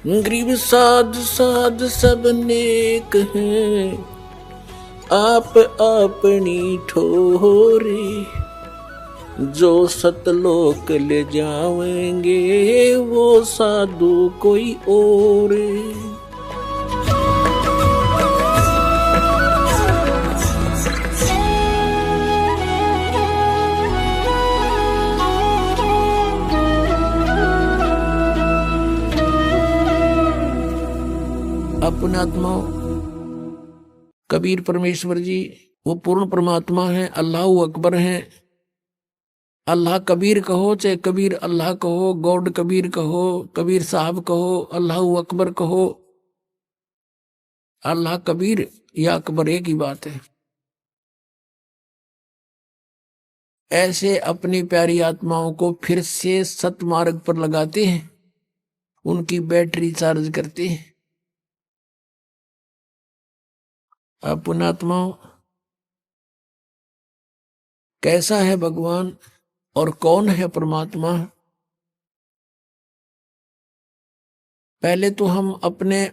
गरीब साध साध सब नेक हैं, आप अपनी ठोरे। जो सतलोक ले जावेंगे वो साधु कोई और। अपने आत्मा कबीर परमेश्वर जी वो पूर्ण परमात्मा है, अल्लाह अकबर है। अल्लाह कबीर कहो चाहे कबीर अल्लाह कहो, गॉड कबीर कहो, कबीर साहब कहो, अल्लाह अकबर कहो, अल्लाह कबीर या अकबर एक ही बात है। ऐसे अपनी प्यारी आत्माओं को फिर से सतमार्ग पर लगाते हैं, उनकी बैटरी चार्ज करते हैं। अपना आत्माओं कैसा है भगवान और कौन है परमात्मा? पहले तो हम अपने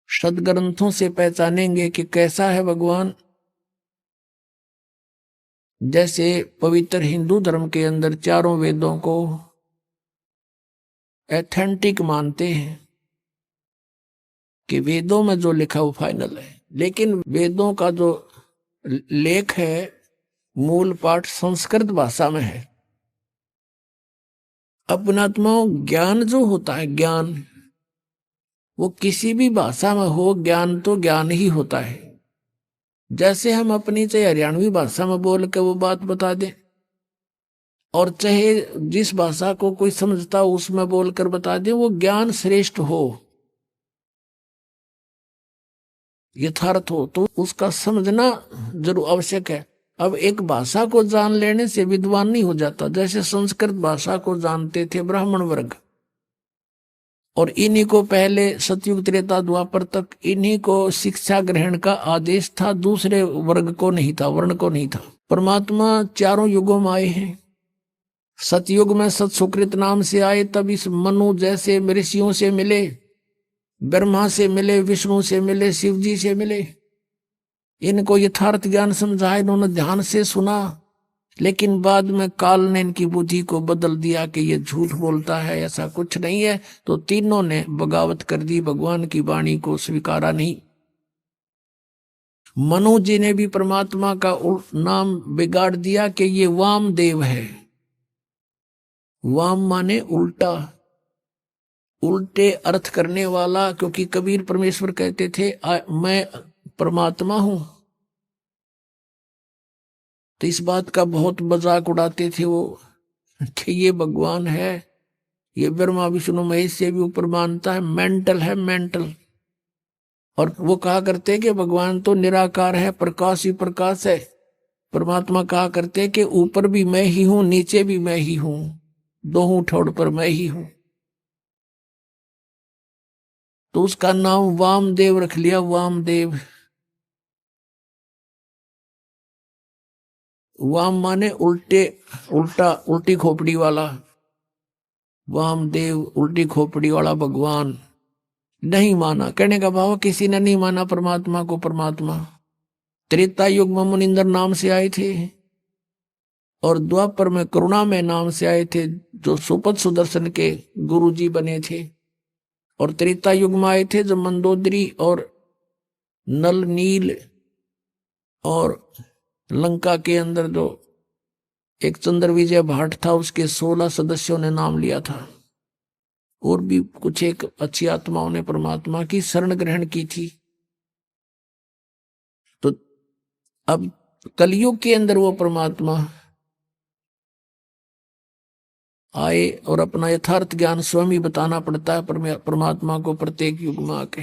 सदग्रंथों से पहचानेंगे कि कैसा है भगवान। जैसे पवित्र हिंदू धर्म के अंदर चारों वेदों को एथेंटिक मानते हैं कि वेदों में जो लिखा वो फाइनल है, लेकिन वेदों का जो लेख है मूल पाठ संस्कृत भाषा में है। अपनात्माओं ज्ञान जो होता है, ज्ञान वो किसी भी भाषा में हो, ज्ञान तो ज्ञान ही होता है। जैसे हम अपनी चाहे हरियाणवी भाषा में बोल के वो बात बता दें और चाहे जिस भाषा को कोई समझता हो उसमें बोलकर बता दें, वो ज्ञान श्रेष्ठ हो, यथार्थ हो, तो उसका समझना जरूर आवश्यक है। अब एक भाषा को जान लेने से विद्वान नहीं हो जाता। जैसे संस्कृत भाषा को जानते थे ब्राह्मण वर्ग, और इन्हीं को पहले सतयुग त्रेता द्वापर तक इन्हीं को शिक्षा ग्रहण का आदेश था, दूसरे वर्ग को नहीं था, वर्ण को नहीं था। परमात्मा चारों युगों में आए हैं। सतयुग में सत सुकृत नाम से आए, तब इस मनु जैसे ऋषियों से मिले, ब्रह्मा से मिले, विष्णु से मिले, शिव जी से मिले। इनको यथार्थ ज्ञान समझाया, इन्होंने ध्यान से सुना, लेकिन बाद में काल ने इनकी बुद्धि को बदल दिया कि ये झूठ बोलता है, ऐसा कुछ नहीं है। तो तीनों ने बगावत कर दी, भगवान की वाणी को स्वीकारा नहीं। मनु जी ने भी परमात्मा का नाम बिगाड़ दिया कि ये वामदेव है। वाम माने उल्टा, उल्टे अर्थ करने वाला, क्योंकि कबीर परमेश्वर कहते थे मैं परमात्मा हूं। तो इस बात का बहुत मजाक उड़ाते थे वो कि ये भगवान है, ये ब्रह्मा विष्णु महेश से भी ऊपर मानता है, मेंटल है, मेंटल। और वो कहा करते कि भगवान तो निराकार है, प्रकाश ही प्रकाश है। परमात्मा कहा करते कि ऊपर भी मैं ही हूं, नीचे भी मैं ही हूं, दोनों ठोड़ पर मैं ही हूं। तो उसका नाम वामदेव रख लिया, वामदेव। वाम माने उल्टे, उल्टा, उल्टी खोपड़ी वाला। वामदेव उल्टी खोपड़ी वाला भगवान नहीं माना। कहने का भाव किसी ने नहीं माना परमात्मा को परमात्मा। त्रेता युग में मुनिंदर नाम से आए थे और द्वापर में करुणा में नाम से आए थे, जो सुपद सुदर्शन के गुरुजी बने थे। और त्रेता युग में आए थे जो मंदोदरी और नल नील और लंका के अंदर जो एक चंद्र विजय भाट था, उसके 16 सदस्यों ने नाम लिया था। और भी कुछ एक अच्छी आत्माओं ने परमात्मा की शरण ग्रहण की थी। तो अब कलयुग के अंदर वो परमात्मा आए और अपना यथार्थ ज्ञान स्वयं ही बताना पड़ता है परमात्मा को प्रत्येक युग में आके।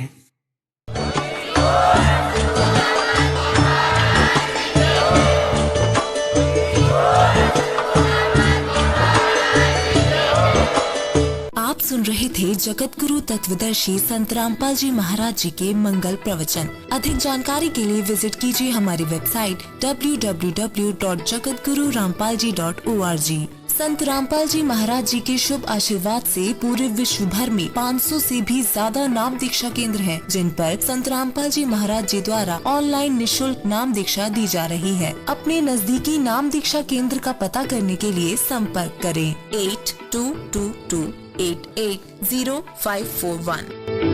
आप सुन रहे थे जगत गुरु तत्वदर्शी संत रामपाल जी महाराज जी के मंगल प्रवचन। अधिक जानकारी के लिए विजिट कीजिए हमारी वेबसाइट www.jagatgururampalji.org। संत रामपाल जी महाराज जी के शुभ आशीर्वाद से पूरे विश्व भर में 500 से भी ज्यादा नाम दीक्षा केंद्र हैं, जिन पर संत रामपाल जी महाराज जी द्वारा ऑनलाइन निशुल्क नाम दीक्षा दी जा रही है। अपने नजदीकी नाम दीक्षा केंद्र का पता करने के लिए संपर्क करें 8222880541।